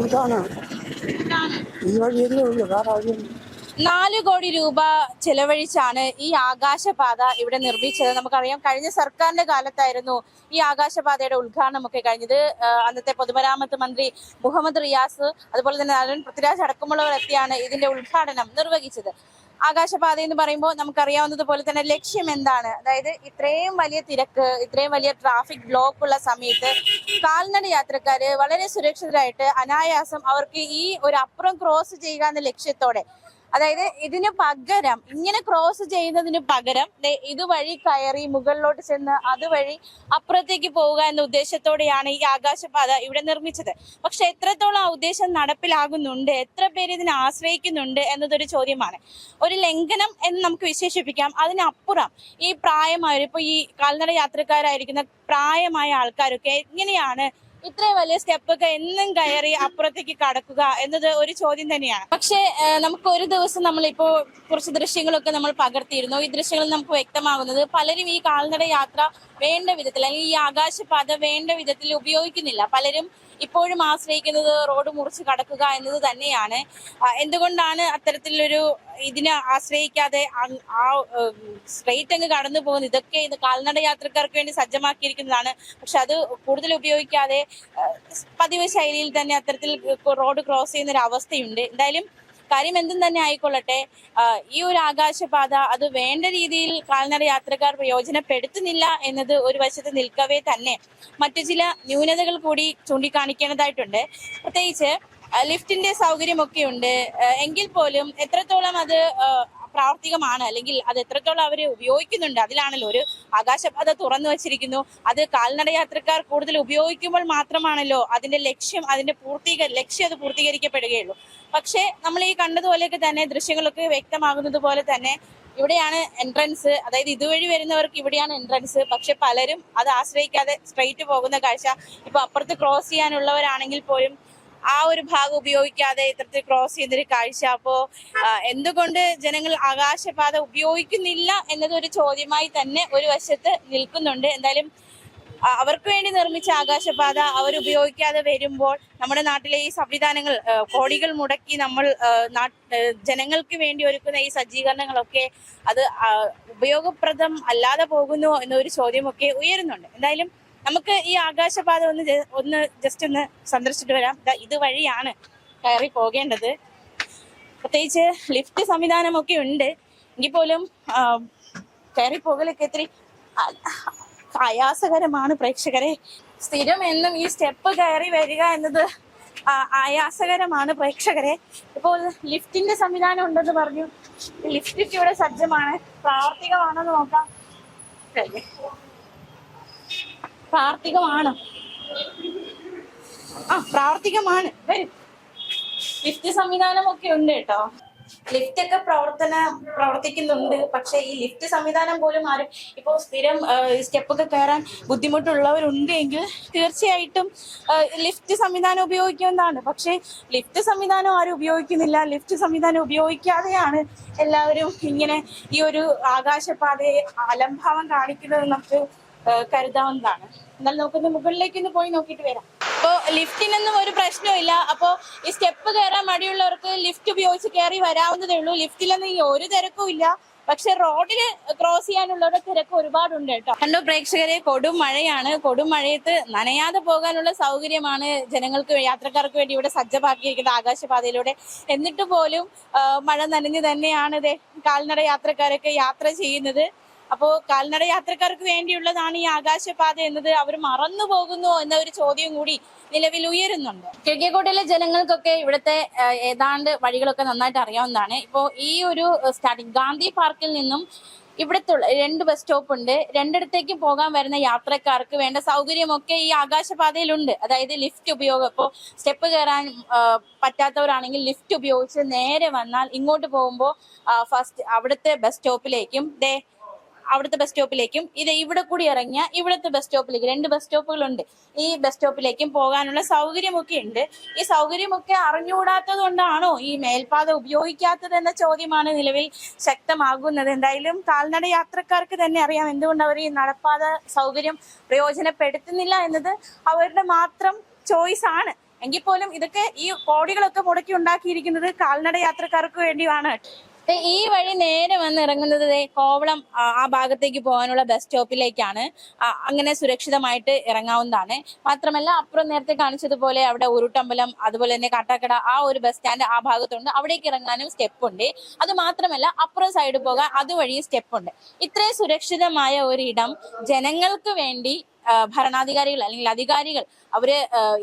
ഇതാണ് ഈ വഴിയല്ലേ ഉള്ളൂ, വേറെ വഴിയൊന്നും. 4 കോടി രൂപ ചെലവഴിച്ചാണ് ഈ ആകാശപാത ഇവിടെ നിർമ്മിച്ചത്. നമുക്കറിയാം, കഴിഞ്ഞ സർക്കാരിന്റെ കാലത്തായിരുന്നു ഈ ആകാശപാതയുടെ ഉദ്ഘാടനമൊക്കെ കഴിഞ്ഞത്. അന്നത്തെ പൊതുമരാമത്ത് മന്ത്രി മുഹമ്മദ് റിയാസ്, അതുപോലെ തന്നെ അരുൺ പൃഥ്വിരാജ് അടക്കമുള്ളവർ എത്തിയാണ് ഇതിന്റെ ഉദ്ഘാടനം നിർവഹിച്ചത്. ആകാശപാത എന്ന് പറയുമ്പോൾ നമുക്കറിയാവുന്നതുപോലെ തന്നെ ലക്ഷ്യം എന്താണ്? അതായത് ഇത്രയും വലിയ തിരക്ക്, ഇത്രയും വലിയ ട്രാഫിക് ബ്ലോക്ക് ഉള്ള സമയത്ത് കാൽനട യാത്രക്കാര് വളരെ സുരക്ഷിതരായിട്ട് അനായാസം അവർക്ക് ഈ ഒരു അപ്പുറം ക്രോസ് ചെയ്യുക എന്ന ലക്ഷ്യത്തോടെ, അതായത് ഇതിന് പകരം, ഇങ്ങനെ ക്രോസ് ചെയ്യുന്നതിന് പകരം ഇതുവഴി കയറി മുകളിലോട്ട് ചെന്ന് അതുവഴി അപ്പുറത്തേക്ക് പോവുക എന്ന ഉദ്ദേശത്തോടെയാണ് ഈ ആകാശപാത ഇവിടെ നിർമ്മിച്ചത്. പക്ഷെ എത്രത്തോളം ആ ഉദ്ദേശം നടപ്പിലാകുന്നുണ്ട്, എത്ര പേര് ഇതിനെ ആശ്രയിക്കുന്നുണ്ട് എന്നതൊരു ചോദ്യമാണ്. ഒരു ലംഘനം എന്ന് നമുക്ക് വിശേഷിപ്പിക്കാം. അതിനപ്പുറം ഈ പ്രായമായവർ, ഇപ്പൊ ഈ കാൽനട യാത്രക്കാരായിരിക്കുന്ന പ്രായമായ ആൾക്കാരൊക്കെ എങ്ങനെയാണ് ഇത്രയും വലിയ സ്റ്റെപ്പൊക്കെ എന്നും കയറി അപ്പുറത്തേക്ക് കടക്കുക എന്നത് ഒരു ചോദ്യം തന്നെയാണ്. പക്ഷേ നമുക്ക് ഒരു ദിവസം നമ്മളിപ്പോ കുറച്ച് ദൃശ്യങ്ങളൊക്കെ നമ്മൾ പകർത്തിയിരുന്നു. ഈ ദൃശ്യങ്ങളിൽ നമുക്ക് വ്യക്തമാകുന്നത് പലരും ഈ കാൽനട യാത്ര വേണ്ട വിധത്തിൽ, അല്ലെങ്കിൽ ഈ ആകാശപാത വേണ്ട വിധത്തിൽ ഉപയോഗിക്കുന്നില്ല. പലരും ഇപ്പോഴും ആശ്രയിക്കുന്നത് റോഡ് മുറിച്ച് കടക്കുക എന്നത് തന്നെയാണ്. എന്തുകൊണ്ടാണ് അത്തരത്തിലൊരു ഇതിനെ ആശ്രയിക്കാതെ ആ സ്ട്രെയിറ്റ് അങ്ങ് കടന്നു പോകുന്നത്? ഇതൊക്കെ ഇത് കാൽനട യാത്രക്കാർക്ക് വേണ്ടി സജ്ജമാക്കിയിരിക്കുന്നതാണ്. പക്ഷെ അത് കൂടുതൽ ഉപയോഗിക്കാതെ പതിവ് ശൈലിയിൽ തന്നെ അത്തരത്തിൽ റോഡ് ക്രോസ് ചെയ്യുന്ന ഒരു അവസ്ഥയുണ്ട്. എന്തായാലും കാര്യം എന്തും തന്നെ ആയിക്കൊള്ളട്ടെ, ഈ ഒരു ആകാശപാത അത് വേണ്ട രീതിയിൽ കാൽനട യാത്രക്കാർ പ്രയോജനപ്പെടുത്തുന്നില്ല എന്നത് ഒരു വശത്ത് നിൽക്കവേ തന്നെ മറ്റു ചില ന്യൂനതകൾ കൂടി ചൂണ്ടിക്കാണിക്കേണ്ടതായിട്ടുണ്ട്. പ്രത്യേകിച്ച് ലിഫ്റ്റിന്റെ സൗകര്യമൊക്കെ ഉണ്ട് എങ്കിൽ പോലും എത്രത്തോളം അത് പ്രാവർത്തികമാണ്, അല്ലെങ്കിൽ അത് എത്രത്തോളം അവർ ഉപയോഗിക്കുന്നുണ്ട്, അതിലാണല്ലോ. ഒരു ആകാശപാത തുറന്നു വച്ചിരിക്കുന്നു, അത് കാൽനട യാത്രക്കാർ കൂടുതൽ ഉപയോഗിക്കുമ്പോൾ മാത്രമാണല്ലോ അതിന്റെ ലക്ഷ്യം, അതിന്റെ ലക്ഷ്യം അത് പൂർത്തീകരിക്കപ്പെടുകയുള്ളൂ. പക്ഷെ നമ്മൾ ഈ കണ്ടതുപോലെയൊക്കെ തന്നെ ദൃശ്യങ്ങളൊക്കെ വ്യക്തമാകുന്നത് പോലെ തന്നെ ഇവിടെയാണ് എൻട്രൻസ്, അതായത് ഇതുവഴി വരുന്നവർക്ക് ഇവിടെയാണ് എൻട്രൻസ്. പക്ഷെ പലരും അത് ആശ്രയിക്കാതെ സ്ട്രെയിറ്റ് പോകുന്ന കാഴ്ച. ഇപ്പൊ അപ്പുറത്ത് ക്രോസ് ചെയ്യാനുള്ളവരാണെങ്കിൽ പോലും ആ ഒരു ഭാഗം ഉപയോഗിക്കാതെ ഇത്തരത്തിൽ ക്രോസ് ചെയ്യുന്നൊരു കാഴ്ച. അപ്പോ എന്തുകൊണ്ട് ജനങ്ങൾ ആകാശപാത ഉപയോഗിക്കുന്നില്ല എന്നതൊരു ചോദ്യമായി തന്നെ ഒരു വശത്ത് നിൽക്കുന്നുണ്ട്. എന്തായാലും അവർക്ക് വേണ്ടി നിർമ്മിച്ച ആകാശപാത അവരുപയോഗിക്കാതെ വരുമ്പോൾ നമ്മുടെ നാട്ടിലെ ഈ സംവിധാനങ്ങൾ, കോടികൾ മുടക്കി നമ്മൾ ജനങ്ങൾക്ക് വേണ്ടി ഒരുക്കുന്ന ഈ സജ്ജീകരണങ്ങളൊക്കെ അത് ഉപയോഗപ്രദം അല്ലാതെ പോകുന്നു എന്നൊരു ചോദ്യമൊക്കെ ഉയരുന്നുണ്ട്. എന്തായാലും നമുക്ക് ഈ ആകാശപാത ഒന്ന് ജസ്റ്റ് ഒന്ന് സന്ദർശിച്ചിട്ട് വരാം. ഇതുവഴിയാണ് കയറി പോകേണ്ടത്. പ്രത്യേകിച്ച് ലിഫ്റ്റ് സംവിധാനമൊക്കെ ഉണ്ട് എങ്കിൽ പോലും കയറി പോകലൊക്കെ ഇത്തിരി ആയാസകരമാണ് പ്രേക്ഷകരെ. സ്ഥിരം എന്നും ഈ സ്റ്റെപ്പ് കയറി വരിക എന്നത് ആയാസകരമാണ് പ്രേക്ഷകരെ. ഇപ്പോൾ ലിഫ്റ്റിന്റെ സംവിധാനം ഉണ്ടെന്ന് പറഞ്ഞു. ലിഫ്റ്റ് ഇവിടെ സജ്ജമാണ്. പ്രാവർത്തികമാണെന്ന് നോക്കാം. പ്രാവർത്തികമാണ്, പ്രാവർത്തികമാണ്. വരും. ലിഫ്റ്റ് സംവിധാനമൊക്കെ ഉണ്ട് കേട്ടോ. ലിഫ്റ്റ് ഒക്കെ പ്രവർത്തിക്കുന്നുണ്ട്. പക്ഷെ ഈ ലിഫ്റ്റ് സംവിധാനം പോലും ആരും ഇപ്പോൾ സ്ഥിരം സ്റ്റെപ്പൊക്കെ കയറാൻ ബുദ്ധിമുട്ടുള്ളവരുണ്ട് എങ്കിൽ തീർച്ചയായിട്ടും ലിഫ്റ്റ് സംവിധാനം ഉപയോഗിക്കുന്നതാണ്. പക്ഷെ ലിഫ്റ്റ് സംവിധാനം ആരും ഉപയോഗിക്കുന്നില്ല. ലിഫ്റ്റ് സംവിധാനം ഉപയോഗിക്കാതെയാണ് എല്ലാവരും ഇങ്ങനെ ഈ ഒരു ആകാശപാതയെ അലംഭാവം കാണിക്കുന്നത് നമുക്ക് കരുതാവുന്നതാണ്. എന്നാൽ നമുക്കൊന്ന് മുകളിലേക്കൊന്ന് പോയി നോക്കിയിട്ട് വരാം. അപ്പോ ലിഫ്റ്റിനൊന്നും ഒരു പ്രശ്നമില്ല. അപ്പോ ഈ സ്റ്റെപ്പ് കയറാൻ മടിയുള്ളവർക്ക് ലിഫ്റ്റ് ഉപയോഗിച്ച് കയറി വരാവുന്നതേ ഉള്ളൂ. ലിഫ്റ്റിലൊന്നും ഈ ഒരു തിരക്കും ഇല്ല. പക്ഷെ റോഡില് ക്രോസ് ചെയ്യാനുള്ളവരുടെ തിരക്ക് ഒരുപാടുണ്ട് കേട്ടോ. കണ്ടോ പ്രേക്ഷകരെ, കൊടും മഴയാണ്. കൊടും മഴയത്ത് നനയാതെ പോകാനുള്ള സൗകര്യമാണ് ജനങ്ങൾക്ക്, യാത്രക്കാർക്ക് വേണ്ടി ഇവിടെ സജ്ജമാക്കിയിരിക്കുന്നത് ആകാശപാതയിലൂടെ. എന്നിട്ട് പോലും മഴ നനഞ്ഞു തന്നെയാണ് കാൽനട യാത്രക്കാരൊക്കെ യാത്ര ചെയ്യുന്നത്. അപ്പോ കാൽനട യാത്രക്കാർക്ക് വേണ്ടിയുള്ളതാണ് ഈ ആകാശപാത എന്നത് അവർ മറന്നു പോകുന്നു എന്ന ഒരു ചോദ്യം കൂടി നിലവിൽ ഉയരുന്നുണ്ട്. കിഴക്കേക്കോട്ടയിലെ ജനങ്ങൾക്കൊക്കെ ഇവിടുത്തെ ഏതാണ്ട് വഴികളൊക്കെ നന്നായിട്ട് അറിയാവുന്നതാണ്. ഇപ്പോ ഈ ഒരു സ്റ്റാർട്ടിങ് ഗാന്ധി പാർക്കിൽ നിന്നും ഇവിടുത്തെ 2 ബസ് സ്റ്റോപ്പ് ഉണ്ട്. രണ്ടിടത്തേക്കും പോകാൻ വരുന്ന യാത്രക്കാർക്ക് വേണ്ട സൗകര്യമൊക്കെ ഈ ആകാശപാതയിലുണ്ട്. അതായത് ലിഫ്റ്റ് ഉപയോഗം, ഇപ്പോൾ സ്റ്റെപ്പ് കയറാൻ പറ്റാത്തവരാണെങ്കിൽ ലിഫ്റ്റ് ഉപയോഗിച്ച് നേരെ വന്നാൽ ഇങ്ങോട്ട് പോകുമ്പോൾ ഫസ്റ്റ് അവിടുത്തെ ബസ് സ്റ്റോപ്പിലേക്കും ഇത് ഇവിടെ കൂടി ഇറങ്ങിയ ഇവിടുത്തെ ബസ് സ്റ്റോപ്പിലേക്ക് 2 ബസ് സ്റ്റോപ്പുകളുണ്ട്. ഈ ബസ് സ്റ്റോപ്പിലേക്കും പോകാനുള്ള സൗകര്യമൊക്കെ ഉണ്ട്. ഈ സൗകര്യമൊക്കെ അറിഞ്ഞുകൂടാത്തത് കൊണ്ടാണോ ഈ മേൽപ്പാത ഉപയോഗിക്കാത്തത് എന്ന ചോദ്യമാണ് നിലവിൽ ശക്തമാകുന്നത്. എന്തായാലും കാൽനട യാത്രക്കാർക്ക് തന്നെ അറിയാം എന്തുകൊണ്ട് അവർ ഈ നടപ്പാത സൗകര്യം പ്രയോജനപ്പെടുത്തുന്നില്ല എന്നത് അവരുടെ മാത്രം ചോയ്സ് ആണ്. എങ്കിൽ പോലും ഇതൊക്കെ ഈ കോടികളൊക്കെ മുടക്കി ഉണ്ടാക്കിയിരിക്കുന്നത് കാൽനട യാത്രക്കാർക്ക് വേണ്ടിയാണ്. ഈ വഴി നേരെ വന്ന് ഇറങ്ങുന്നത് കോവളം ആ ഭാഗത്തേക്ക് പോകാനുള്ള ബസ് സ്റ്റോപ്പിലേക്കാണ്. അങ്ങനെ സുരക്ഷിതമായിട്ട് ഇറങ്ങാവുന്നതാണ്. മാത്രമല്ല അപ്പുറം നേരത്തെ കാണിച്ചതുപോലെ അവിടെ ഉരുട്ടമ്പലം, അതുപോലെ തന്നെ കാട്ടാക്കട ആ ഒരു ബസ് സ്റ്റാൻഡ് ആ ഭാഗത്തുണ്ട്. അവിടേക്ക് ഇറങ്ങാനും സ്റ്റെപ്പ് ഉണ്ട്. അത് മാത്രമല്ല അപ്പുറം സൈഡ് പോകാൻ അതുവഴി സ്റ്റെപ്പ് ഉണ്ട്. ഇത്രയും സുരക്ഷിതമായ ഒരിടം ജനങ്ങൾക്ക് വേണ്ടി ഭരണാധികാരികൾ അല്ലെങ്കിൽ അധികാരികൾ അവര്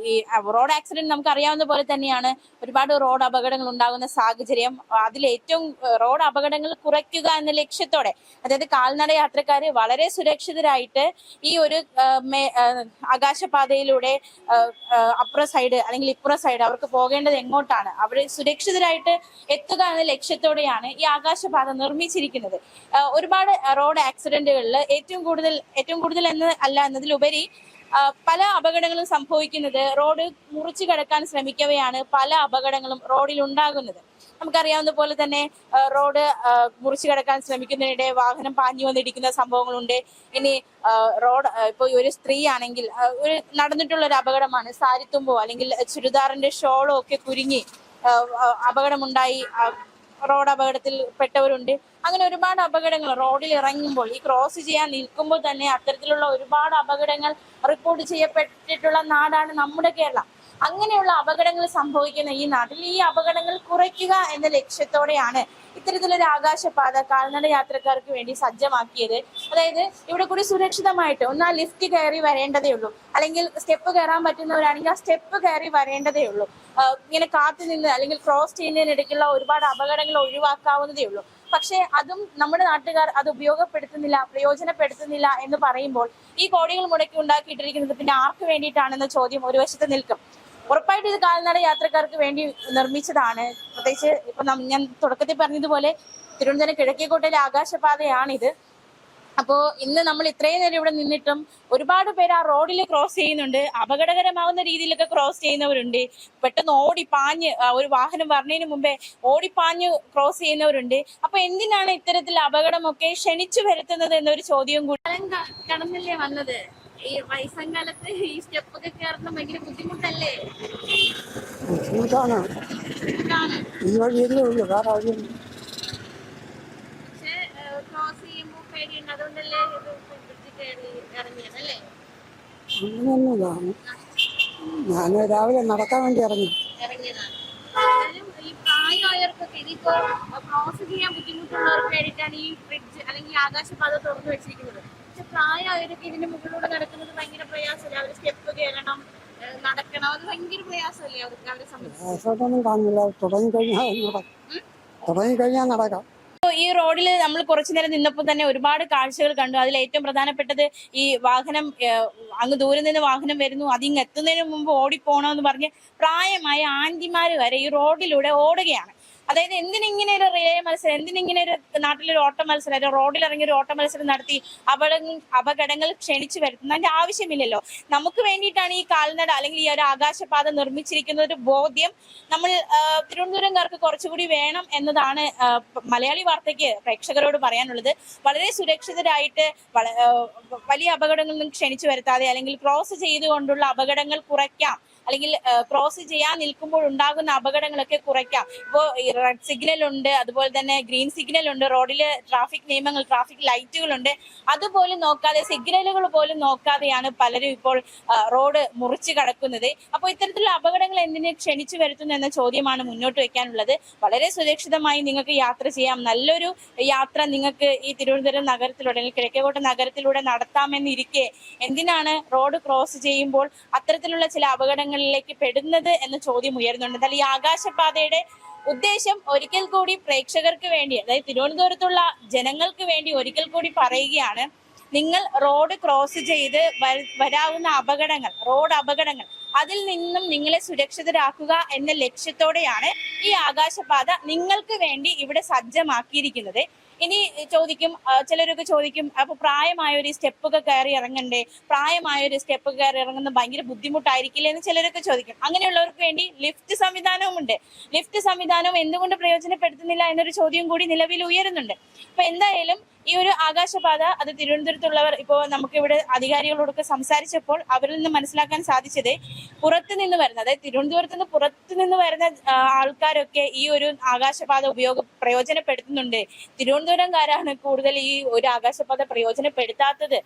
ഈ റോഡ് ആക്സിഡന്റ് നമുക്ക് അറിയാവുന്ന പോലെ തന്നെയാണ്. ഒരുപാട് റോഡ് അപകടങ്ങൾ ഉണ്ടാകുന്ന സാഹചര്യം, അതിൽ ഏറ്റവും റോഡ് അപകടങ്ങൾ കുറയ്ക്കുക എന്ന ലക്ഷ്യത്തോടെ, അതായത് കാൽനട യാത്രക്കാര് വളരെ സുരക്ഷിതരായിട്ട് ഈ ഒരു ആകാശപാതയിലൂടെ അപ്പുറ സൈഡ് അല്ലെങ്കിൽ ഇപ്പുറ സൈഡ് അവർക്ക് പോകേണ്ടത് എങ്ങോട്ടാണ്, അവർ സുരക്ഷിതരായിട്ട് എത്തുക എന്ന ലക്ഷ്യത്തോടെയാണ് ഈ ആകാശപാത നിർമ്മിച്ചിരിക്കുന്നത്. ഒരുപാട് റോഡ് ആക്സിഡന്റുകളിൽ ഏറ്റവും കൂടുതൽ എന്ന് അല്ല എന്നതിലുപരി പല അപകടങ്ങളും സംഭവിക്കുന്നത് റോഡ് മുറിച്ചു കടക്കാൻ ശ്രമിക്കവെയാണ് പല അപകടങ്ങളും റോഡിൽ ഉണ്ടാകുന്നത്. നമുക്കറിയാവുന്ന പോലെ തന്നെ റോഡ് മുറിച്ചു കടക്കാൻ ശ്രമിക്കുന്നതിനിടെ വാഹനം പാഞ്ഞു വന്നിടിക്കുന്ന സംഭവങ്ങളുണ്ട്. ഇനി റോഡ് ഇപ്പൊ ഒരു സ്ത്രീ ആണെങ്കിൽ ഒരു നടന്നിട്ടുള്ള ഒരു അപകടമാണ്. സാരിത്തുമ്പോ അല്ലെങ്കിൽ ചുരിദാറിന്റെ ഷോളോ ഒക്കെ കുരുങ്ങി അപകടമുണ്ടായി, റോഡ് അപകടത്തിൽ പെട്ടവരുണ്ട്. അങ്ങനെ ഒരുപാട് അപകടങ്ങൾ റോഡിൽ ഇറങ്ങുമ്പോൾ, ഈ ക്രോസ് ചെയ്യാൻ നിൽക്കുമ്പോൾ തന്നെ അത്തരത്തിലുള്ള ഒരുപാട് അപകടങ്ങൾ റിപ്പോർട്ട് ചെയ്യപ്പെട്ടിട്ടുള്ള നാടാണ് നമ്മുടെ കേരളം. അങ്ങനെയുള്ള അപകടങ്ങൾ സംഭവിക്കുന്ന ഈ നാട്ടിൽ ഈ അപകടങ്ങൾ കുറയ്ക്കുക എന്ന ലക്ഷ്യത്തോടെയാണ് ഇത്തരത്തിലൊരു ആകാശപാത കാൽനട യാത്രക്കാർക്ക് വേണ്ടി സജ്ജമാക്കിയത്. അതായത് ഇവിടെ കൂടി സുരക്ഷിതമായിട്ട് ഒന്നാ ലിഫ്റ്റ് കയറി വരേണ്ടതേ ഉള്ളൂ, അല്ലെങ്കിൽ സ്റ്റെപ്പ് കയറാൻ പറ്റുന്നവരാണെങ്കിൽ ആ സ്റ്റെപ്പ് കയറി വരേണ്ടതേ ഉള്ളൂ. ഇങ്ങനെ കാത്തു നിന്ന് അല്ലെങ്കിൽ ക്രോസ് ചെയ്യുന്നതിനിടയ്ക്കുള്ള ഒരുപാട് അപകടങ്ങൾ ഒഴിവാക്കാവുന്നതേ ഉള്ളൂ. പക്ഷെ അതും നമ്മുടെ നാട്ടുകാർ അത് ഉപയോഗപ്പെടുത്തുന്നില്ല, പ്രയോജനപ്പെടുത്തുന്നില്ല എന്ന് പറയുമ്പോൾ ഈ കോടികൾ മുടക്കി ഉണ്ടാക്കിയിട്ടിരിക്കുന്നത് പിന്നെ ആർക്ക് വേണ്ടിയിട്ടാണെന്ന ചോദ്യം ഒരു വശത്ത് നിൽക്കും. ഉറപ്പായിട്ട് ഇത് കാൽനട യാത്രക്കാർക്ക് വേണ്ടി നിർമ്മിച്ചതാണ്. പ്രത്യേകിച്ച് ഇപ്പൊ ഞാൻ തുടക്കത്തിൽ പറഞ്ഞതുപോലെ തിരുവനന്തപുരം കിഴക്കേക്കോട്ടയിലെ ആകാശപാതയാണിത്. അപ്പോ ഇന്ന് നമ്മൾ ഇത്രയും നേരം ഇവിടെ നിന്നിട്ടും ഒരുപാട് പേര് ആ റോഡിൽ ക്രോസ് ചെയ്യുന്നുണ്ട്. അപകടകരമാവുന്ന രീതിയിലൊക്കെ ക്രോസ് ചെയ്യുന്നവരുണ്ട്. പെട്ടെന്ന് ഓടിപ്പാഞ്ഞ് ഒരു വാഹനം വരുന്നതിന് മുമ്പേ ഓടിപ്പാഞ്ഞ് ക്രോസ് ചെയ്യുന്നവരുണ്ട്. അപ്പൊ എന്തിനാണ് ഇത്തരത്തിൽ അപകടമൊക്കെ ക്ഷണിച്ചു വരുത്തുന്നത് എന്നൊരു ചോദ്യവും കൂടി. കടന്നല്ലേ വന്നത്, ഈ വയസ്സാം കാലത്ത് ഈ സ്റ്റെപ്പൊക്കെ കയറുന്ന ഭയങ്കര ബുദ്ധിമുട്ടല്ലേ? ബുദ്ധിമുട്ടാണ്. ഈ വഴിയല്ലേ ഉള്ളു, വേറെ വഴിയൊന്നും. പക്ഷെ ക്രോസ് ചെയ്യുമ്പോ പേടിയുണ്ട്, അതുകൊണ്ടല്ലേ ഇത് ബ്രിഡ്ജിൽ കയറി ഇറങ്ങിയതല്ലേ? അങ്ങനെയൊന്നുമില്ല, ഞാൻ രാവിലെ നടക്കാൻ വേണ്ടി ഇറങ്ങിയതാണ്. എന്നാലും ഈ പ്രായമായവർക്കൊക്കെ ഇതിപ്പോ ക്രോസ് ചെയ്യാൻ ബുദ്ധിമുട്ടുള്ളവർക്ക് വേണ്ടിയിട്ടാണ് ഈ ബ്രിഡ്ജ് അല്ലെങ്കിൽ ആകാശപാത തുറന്നു വെച്ചിരിക്കുന്നത്. പക്ഷെ പ്രായമായവരൊക്കെ ഇതിന്റെ മുകളിലൂടെ നടക്കുന്നത് ഭയങ്കര പ്രയാസമല്ലേ? അവര് സ്റ്റെപ്പ് കയറണം, നടക്കണം, അത് ഭയങ്കര പ്രയാസമല്ലേ അവർക്ക്? അവരെ പ്രയാസമായിട്ടൊന്നും കാണില്ല, തുടങ്ങിക്കഴിഞ്ഞാൽ നടക്കാം. ഈ റോഡിൽ നമ്മൾ കുറച്ചു നേരം നിന്നപ്പോൾ തന്നെ ഒരുപാട് കാഴ്ചകൾ കണ്ടു. അതിൽ ഏറ്റവും പ്രധാനപ്പെട്ടത് ഈ വാഹനം അങ്ങ് ദൂരെ നിന്ന് വാഹനം വരുന്നു, അതിങ്ങ് എത്തുന്നതിന് മുമ്പ് ഓടിപ്പോണമെന്ന് പറഞ്ഞ് പ്രായമായ ആന്റിമാര് വരെ ഈ റോഡിലൂടെ ഓടുകയാണ്. അതായത് എന്തിനിങ്ങനെ ഒരു റിലേ മത്സരം, എന്തിനിങ്ങനെ ഒരു നാട്ടിലൊരു ഓട്ട മത്സരം, റോഡിൽ ഇറങ്ങി ഒരു ഓട്ട മത്സരം നടത്തി അപകടങ്ങൾ ക്ഷണിച്ചു വരുത്തുന്നതിന്റെ ആവശ്യമില്ലല്ലോ. നമുക്ക് വേണ്ടിയിട്ടാണ് ഈ കാൽനട അല്ലെങ്കിൽ ഈ ഒരു ആകാശപാത നിർമ്മിച്ചിരിക്കുന്ന ഒരു ബോധ്യം നമ്മൾ തിരുവനന്തപുരംകാർക്ക് കുറച്ചുകൂടി വേണം എന്നതാണ് മലയാളി വാർത്തയ്ക്ക് പ്രേക്ഷകരോട് പറയാനുള്ളത്. വളരെ സുരക്ഷിതരായിട്ട് വലിയ അപകടങ്ങളൊന്നും ക്ഷണിച്ചു വരുത്താതെ അല്ലെങ്കിൽ ക്രോസ് ചെയ്തുകൊണ്ടുള്ള അപകടങ്ങൾ കുറയ്ക്കാം, അല്ലെങ്കിൽ ക്രോസ് ചെയ്യാൻ നിൽക്കുമ്പോൾ ഉണ്ടാകുന്ന അപകടങ്ങളൊക്കെ കുറയ്ക്കാം. ഇപ്പോൾ റെഡ് സിഗ്നൽ ഉണ്ട്, അതുപോലെ തന്നെ ഗ്രീൻ സിഗ്നൽ ഉണ്ട്, റോഡില് ട്രാഫിക് നിയമങ്ങൾ, ട്രാഫിക് ലൈറ്റുകളുണ്ട്. അതുപോലും നോക്കാതെ, സിഗ്നലുകൾ പോലും നോക്കാതെയാണ് പലരും ഇപ്പോൾ റോഡ് മുറിച്ചു കടക്കുന്നത്. അപ്പോൾ ഇത്തരത്തിലുള്ള അപകടങ്ങൾ എന്തിനെ ക്ഷണിച്ചു വരുത്തുന്നു എന്ന ചോദ്യമാണ് മുന്നോട്ട് വെക്കാനുള്ളത്. വളരെ സുരക്ഷിതമായി നിങ്ങൾക്ക് യാത്ര ചെയ്യാം. നല്ലൊരു യാത്ര നിങ്ങൾക്ക് ഈ തിരുവനന്തപുരം നഗരത്തിലൂടെ അല്ലെങ്കിൽ കിഴക്കേക്കോട്ട നഗരത്തിലൂടെ നടത്താമെന്നിരിക്കെ എന്തിനാണ് റോഡ് ക്രോസ് ചെയ്യുമ്പോൾ അത്തരത്തിലുള്ള ചില അപകടങ്ങളിലേക്ക് പെടുന്നത് എന്ന ചോദ്യം ഉയർന്നുണ്ട്. എന്നാൽ ഈ ആകാശപാതയുടെ ഉദ്ദേശം ഒരിക്കൽ കൂടി പ്രേക്ഷകർക്ക് വേണ്ടി, അതായത് തിരുവനന്തപുരത്തുള്ള ജനങ്ങൾക്ക് വേണ്ടി ഒരിക്കൽ കൂടി പറയുകയാണ്, നിങ്ങൾ റോഡ് ക്രോസ് ചെയ്ത് വരാവുന്ന അപകടങ്ങൾ, റോഡ് അപകടങ്ങൾ, അതിൽ നിന്നും നിങ്ങളെ സുരക്ഷിതരാക്കുക എന്ന ലക്ഷ്യത്തോടെയാണ് ഈ ആകാശപാത നിങ്ങൾക്ക് വേണ്ടി ഇവിടെ സജ്ജമാക്കിയിരിക്കുന്നത്. ഇനി ചോദിക്കും, ചിലരൊക്കെ ചോദിക്കും, അപ്പൊ പ്രായമായൊരു സ്റ്റെപ്പൊക്കെ കയറി ഇറങ്ങണ്ടേ, പ്രായമായൊരു സ്റ്റെപ്പ് കയറി ഇറങ്ങുന്നത് ഭയങ്കര ബുദ്ധിമുട്ടായിരിക്കില്ലേ എന്ന് ചിലരൊക്കെ ചോദിക്കും. അങ്ങനെയുള്ളവർക്ക് വേണ്ടി ലിഫ്റ്റ് സംവിധാനവും ഉണ്ട്. ലിഫ്റ്റ് സംവിധാനം എന്തുകൊണ്ട് പ്രയോജനപ്പെടുത്തുന്നില്ല എന്നൊരു ചോദ്യം കൂടി നിലവിൽ ഉയരുന്നുണ്ട്. അപ്പൊ എന്തായാലും ഈ ഒരു ആകാശപാത അത് തിരുവനന്തപുരത്തുള്ളവർ ഇപ്പോൾ നമുക്കിവിടെ അധികാരികളോടൊക്കെ സംസാരിച്ചപ്പോൾ അവരിൽ നിന്ന് മനസ്സിലാക്കാൻ സാധിച്ചത് പുറത്തു നിന്ന് വരുന്ന, അതായത് തിരുവനന്തപുരത്ത് നിന്ന് പുറത്തു നിന്ന് വരുന്ന ആൾക്കാരൊക്കെ ഈ ഒരു ആകാശപാത പ്രയോജനപ്പെടുത്തുന്നുണ്ട്. തിരുവനന്തപുരംകാരാണ് കൂടുതൽ ഈ ഒരു ആകാശപാത പ്രയോജനപ്പെടുത്താത്തത്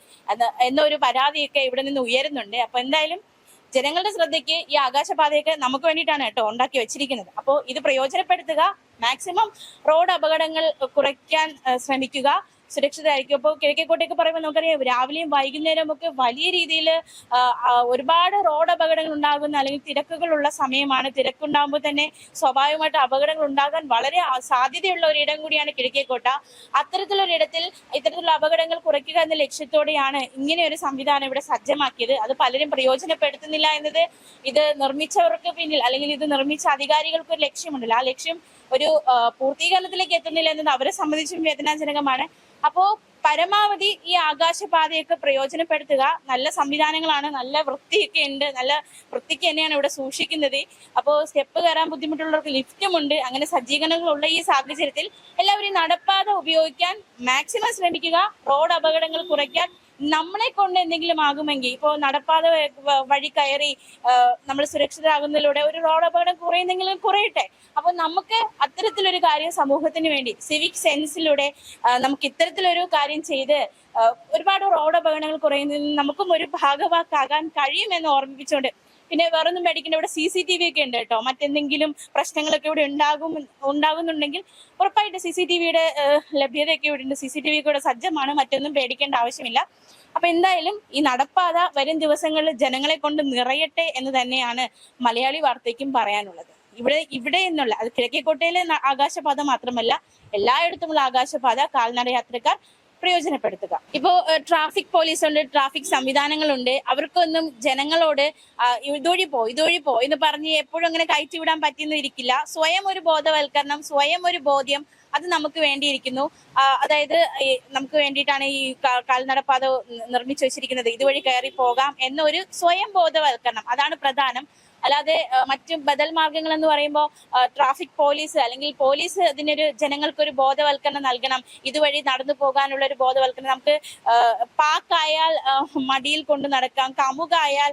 എന്നൊരു പരാതിയൊക്കെ ഇവിടെ നിന്ന് ഉയരുന്നുണ്ട്. അപ്പൊ എന്തായാലും ജനങ്ങളുടെ ശ്രദ്ധയ്ക്ക് ഈ ആകാശപാതയൊക്കെ നമുക്ക് വേണ്ടിയിട്ടാണ് കേട്ടോ ഉണ്ടാക്കി വെച്ചിരിക്കുന്നത്. അപ്പോൾ ഇത് പ്രയോജനപ്പെടുത്തുക, മാക്സിമം റോഡ് അപകടങ്ങൾ കുറയ്ക്കാൻ ശ്രമിക്കുക, സുരക്ഷിതരായിരിക്കും. അപ്പോൾ കിഴക്കേക്കോട്ടയൊക്കെ പറയുമ്പോൾ നമുക്കറിയാം രാവിലെയും വൈകുന്നേരവും ഒക്കെ വലിയ രീതിയിൽ ഒരുപാട് റോഡ് അപകടങ്ങൾ ഉണ്ടാകുന്ന അല്ലെങ്കിൽ തിരക്കുകളുള്ള സമയമാണ്. തിരക്കുണ്ടാകുമ്പോൾ തന്നെ സ്വാഭാവികമായിട്ട് അപകടങ്ങൾ ഉണ്ടാകാൻ വളരെ സാധ്യതയുള്ള ഒരിടം കൂടിയാണ് കിഴക്കേക്കോട്ട. അത്തരത്തിലൊരിടത്തിൽ ഇത്തരത്തിലുള്ള അപകടങ്ങൾ കുറയ്ക്കുക എന്ന ലക്ഷ്യത്തോടെയാണ് ഇങ്ങനെ ഒരു സംവിധാനം ഇവിടെ സജ്ജമാക്കിയത്. അത് പലരും പ്രയോജനപ്പെടുത്തുന്നില്ല എന്നത് ഇത് നിർമ്മിച്ചവർക്ക് പിന്നിൽ അല്ലെങ്കിൽ ഇത് നിർമ്മിച്ച അധികാരികൾക്ക് ഒരു ലക്ഷ്യമുണ്ടല്ലോ, ആ ലക്ഷ്യം ഒരു പൂർത്തീകരണത്തിലേക്ക് എത്തുന്നില്ല എന്നത് അവരെ സംബന്ധിച്ചും വേദനാജനകമാണ്. അപ്പോ പരമാവധി ഈ ആകാശപാതയൊക്കെ പ്രയോജനപ്പെടുത്തുക. നല്ല സംവിധാനങ്ങളാണ്, നല്ല വൃത്തിയൊക്കെ ഉണ്ട്, നല്ല വൃത്തിക്ക് തന്നെയാണ് ഇവിടെ സൂക്ഷിക്കുന്നത്. അപ്പോൾ സ്റ്റെപ്പ് കയറാൻ ബുദ്ധിമുട്ടുള്ളവർക്ക് ലിഫ്റ്റുമുണ്ട്. അങ്ങനെ സജ്ജീകരണങ്ങളുള്ള ഈ സാഹചര്യത്തിൽ എല്ലാവരും നടപ്പാത ഉപയോഗിക്കാൻ മാക്സിമം ശ്രമിക്കുക. റോഡ് അപകടങ്ങൾ കുറയ്ക്കാൻ നമ്മളെ കൊണ്ട് എന്തെങ്കിലും ആകുമെങ്കിൽ, ഇപ്പോൾ നടപ്പാത വഴി കയറി നമ്മൾ സുരക്ഷിതരാകുന്നതിലൂടെ ഒരു റോഡ് അപകടം കുറയുന്നെങ്കിലും കുറയട്ടെ. അപ്പോൾ നമുക്ക് അത്തരത്തിലൊരു കാര്യം സമൂഹത്തിന് വേണ്ടി സിവിക് സെൻസിലൂടെ നമുക്ക് ഇത്തരത്തിലൊരു കാര്യം ചെയ്ത് ഒരുപാട് റോഡ് അപകടങ്ങൾ കുറയുന്നതിൽ നമുക്കും ഒരു ഭാഗവാക്കാകാൻ കഴിയുമെന്ന് ഓർമ്മിപ്പിച്ചുകൊണ്ട്, പിന്നെ വേറൊന്നും പേടിക്കേണ്ട, ഇവിടെ CCTV ഒക്കെ ഉണ്ട് കേട്ടോ. മറ്റെന്തെങ്കിലും പ്രശ്നങ്ങളൊക്കെ ഇവിടെ ഉണ്ടാകുന്നുണ്ടെങ്കിൽ ഉറപ്പായിട്ട് CCTVയുടെ ലഭ്യതയൊക്കെ ഇവിടെ ഉണ്ട്. CCTV കൂടെ സജ്ജമാണ്, മറ്റൊന്നും പേടിക്കേണ്ട ആവശ്യമില്ല. അപ്പൊ എന്തായാലും ഈ നടപ്പാത വരും ദിവസങ്ങളിൽ ജനങ്ങളെ കൊണ്ട് നിറയട്ടെ എന്ന് തന്നെയാണ് മലയാളി വാർത്തയ്ക്കും പറയാനുള്ളത്. ഇവിടെ എന്നുള്ള അത് കിഴക്കേക്കോട്ടയിലെ ആകാശപാത മാത്രമല്ല, എല്ലായിടത്തുമുള്ള ആകാശപാത കാൽനട യാത്രക്കാർ പ്രയോജനപ്പെടുത്തുക. ഇപ്പോ ട്രാഫിക് പോലീസ് ഉണ്ട്, ട്രാഫിക് സംവിധാനങ്ങളുണ്ട്. അവർക്കൊന്നും ജനങ്ങളോട് ഇതുവഴി പോ എന്ന് പറഞ്ഞ് എപ്പോഴും അങ്ങനെ കയറ്റിവിടാൻ പറ്റിയെന്നും ഇരിക്കില്ല. സ്വയം ഒരു ബോധവൽക്കരണം, സ്വയം ഒരു ബോധ്യം അത് നമുക്ക് വേണ്ടിയിരിക്കുന്നു. അതായത് നമുക്ക് വേണ്ടിയിട്ടാണ് ഈ കാൽനടപ്പാത നിർമ്മിച്ചു വെച്ചിരിക്കുന്നത്. ഇതുവഴി കയറി പോകാം എന്നൊരു സ്വയം ബോധവൽക്കരണം, അതാണ് പ്രധാനം. അല്ലാതെ മറ്റു ബദൽ മാർഗങ്ങൾ എന്ന് പറയുമ്പോൾ ട്രാഫിക് പോലീസ് അല്ലെങ്കിൽ പോലീസ് ഇതിനൊരു ജനങ്ങൾക്കൊരു ബോധവൽക്കരണം നൽകണം. ഇതുവഴി നടന്നു പോകാനുള്ള ഒരു ബോധവൽക്കരണം. നമുക്ക് പാക്കായാൽ മടിയിൽ കൊണ്ട് നടക്കാം, കമുകായാൽ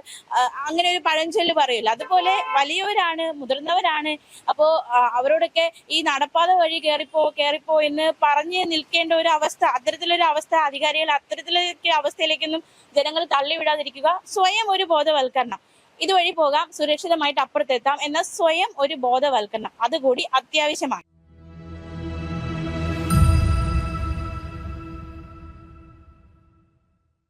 അങ്ങനെ ഒരു പഴഞ്ചൊല്ല് പറയില്ല. അതുപോലെ വലിയവരാണ്, മുതിർന്നവരാണ്. അപ്പോ അവരോടൊക്കെ ഈ നടപ്പാത വഴി കയറിപ്പോ എന്ന് പറഞ്ഞ് നിൽക്കേണ്ട ഒരു അവസ്ഥ, അത്തരത്തിലൊരു അവസ്ഥ അധികാരികൾ അത്തരത്തിലൊക്കെ അവസ്ഥയിലേക്കൊന്നും ജനങ്ങൾ തള്ളിവിടാതിരിക്കുക. സ്വയം ഒരു ബോധവൽക്കരണം, ഇതുവഴി പോകാം, സുരക്ഷിതമായിട്ട് അപ്പുറത്തെത്താം എന്ന സ്വയം ഒരു ബോധവൽക്കരണം അതുകൂടി അത്യാവശ്യമാണ്.